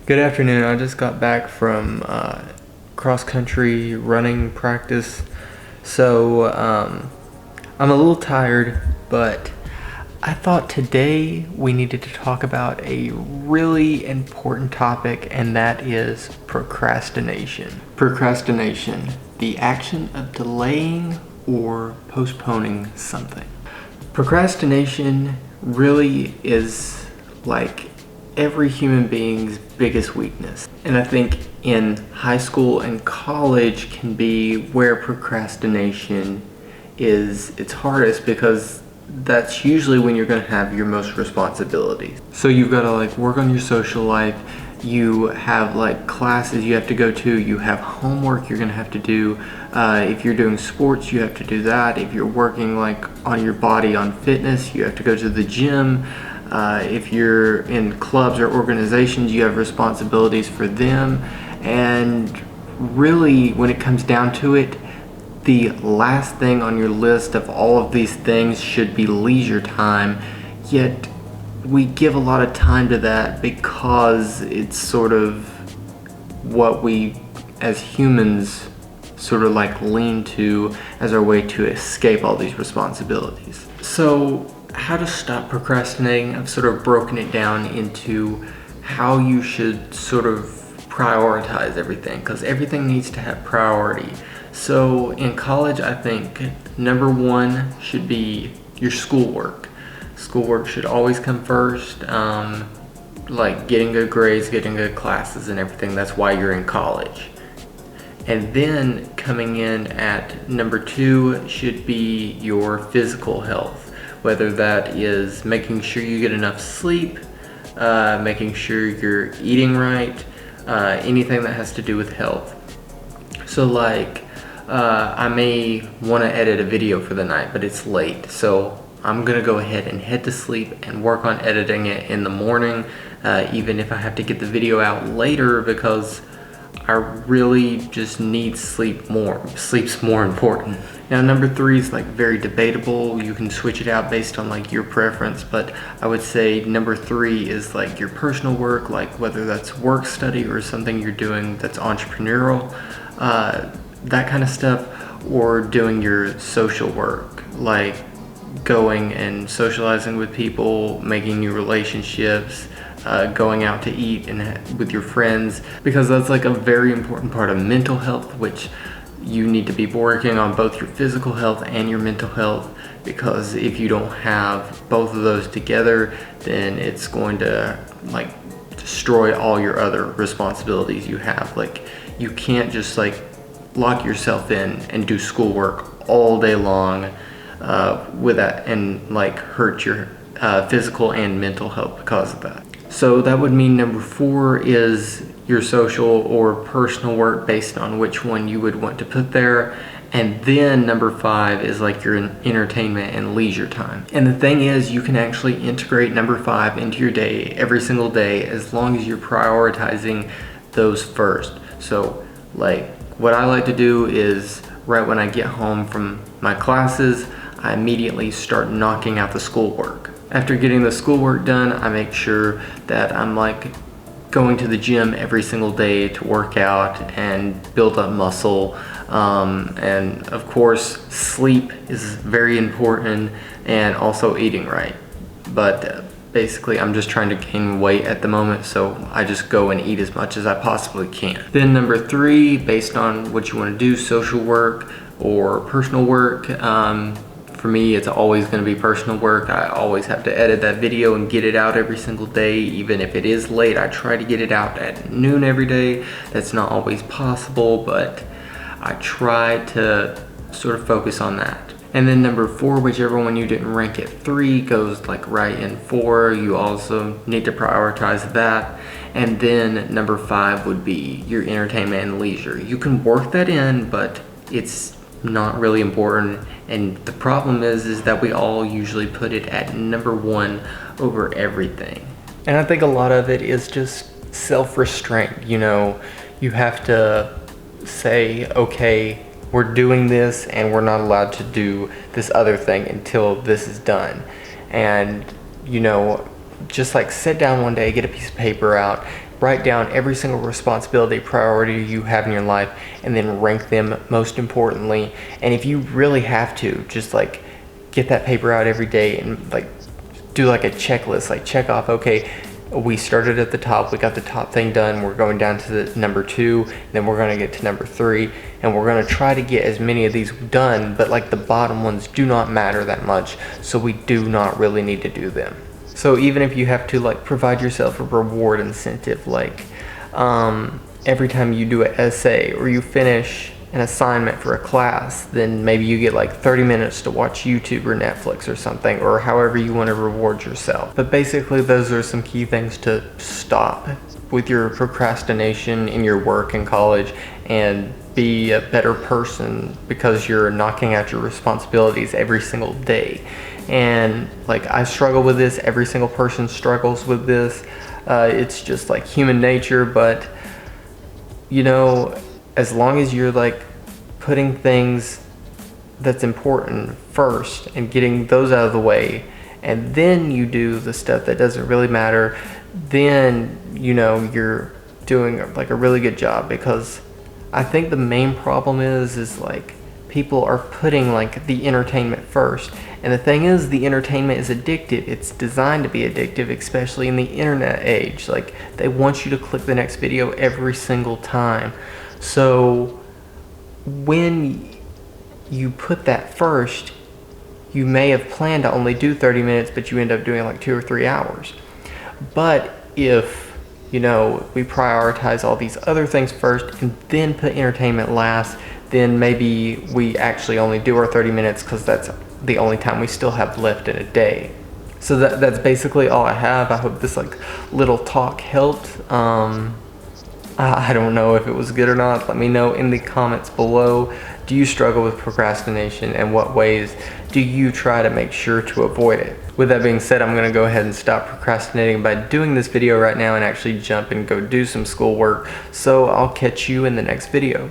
Good afternoon. I just got back from cross-country running practice, so I'm a little tired, but I thought today we needed to talk about a really important topic, and that is procrastination. Procrastination, the action of delaying or postponing something. Procrastination really is like every human being's biggest weakness. And I think in high school and college can be where procrastination is its hardest, because that's usually when you're going to have your most responsibilities. So you've got to like work on your social life, you have like classes you have to go to, you have homework you're going to have to do. If you're doing sports, you have to do that. If you're working like on your body, on fitness, you have to go to the gym. If you're in clubs or organizations, you have responsibilities for them. And really, when it comes down to it, the last thing on your list of all of these things should be leisure time. Yet we give a lot of time to that because it's sort of what we as humans sort of like lean to as our way to escape all these responsibilities. So how to stop procrastinating, I've sort of broken it down into how you should sort of prioritize everything, because everything needs to have priority. So in college, I think number one should be your schoolwork. Schoolwork should always come first, like getting good grades, getting good classes and everything. That's why you're in college. And then coming in at number two should be your physical health, whether that is making sure you get enough sleep, making sure you're eating right, anything that has to do with health. So like, I may want to edit a video for the night, but it's late, so I'm gonna go ahead and head to sleep and work on editing it in the morning, even if I have to get the video out later, because I really just need sleep more. Sleep's more important. Now number three is like very debatable. You can switch it out based on like your preference, but I would say number three is like your personal work, like whether that's work study or something you're doing that's entrepreneurial, that kind of stuff, or doing your social work, like going and socializing with people, making new relationships, going out to eat and with your friends, because that's like a very important part of mental health, which you need to be working on both your physical health and your mental health, because if you don't have both of those together, then it's going to like destroy all your other responsibilities you have. Like you can't just like lock yourself in and do schoolwork all day long with that and like hurt your physical and mental health because of that. So that would mean number four is your social or personal work, based on which one you would want to put there. And then number five is like your entertainment and leisure time. And the thing is, you can actually integrate number five into your day every single day, as long as you're prioritizing those first. So like what I like to do is right when I get home from my classes, I immediately start knocking out the schoolwork. After getting the schoolwork done, I make sure that I'm like going to the gym every single day to work out and build up muscle. And of course, sleep is very important, and also eating right. But basically, I'm just trying to gain weight at the moment, so I just go and eat as much as I possibly can. Then number three, based on what you want to do, social work or personal work. For me, it's always going to be personal work. I always have to edit that video and get it out every single day. Even if it is late, I try to get it out at noon every day. That's not always possible, but I try to sort of focus on that. And then number four, whichever one you didn't rank at three, goes like right in four. You also need to prioritize that. And then number five would be your entertainment and leisure. You can work that in, but it's not really important. And the problem is that we all usually put it at number one over everything. And I think a lot of it is just self-restraint. You know, you have to say, okay, we're doing this and we're not allowed to do this other thing until this is done. And just like sit down one day, get a piece of paper out, write down every single responsibility, priority you have in your life, and then rank them most importantly. And if you really have to, just like get that paper out every day and like do like a checklist, like check off, okay, we started at the top, we got the top thing done, we're going down to the number 2, then we're going to get to number 3, and we're going to try to get as many of these done, but like the bottom ones do not matter that much, so we do not really need to do them. So even if you have to like provide yourself a reward incentive, like every time you do an essay or you finish an assignment for a class, then maybe you get like 30 minutes to watch YouTube or Netflix or something, or however you want to reward yourself. But basically those are some key things to stop with your procrastination in your work and college, and be a better person because you're knocking out your responsibilities every single day. And like I struggle with this, every single person struggles with this. It's just like human nature, but as long as you're like putting things that's important first and getting those out of the way, and then you do the stuff that doesn't really matter, then you're doing like a really good job. Because I think the main problem is like people are putting like the entertainment first, and the thing is, the entertainment is addictive. It's designed to be addictive, especially in the internet age. Like they want you to click the next video every single time. So when you put that first, you may have planned to only do 30 minutes, but you end up doing like 2 or 3 hours. But if we prioritize all these other things first and then put entertainment last, then maybe we actually only do our 30 minutes because that's the only time we still have left in a day. So that's basically all I have. I hope this like little talk helped. I don't know if it was good or not. Let me know in the comments below. Do you struggle with procrastination, and what ways do you try to make sure to avoid it? With that being said, I'm gonna go ahead and stop procrastinating by doing this video right now and actually jump and go do some schoolwork. So I'll catch you in the next video.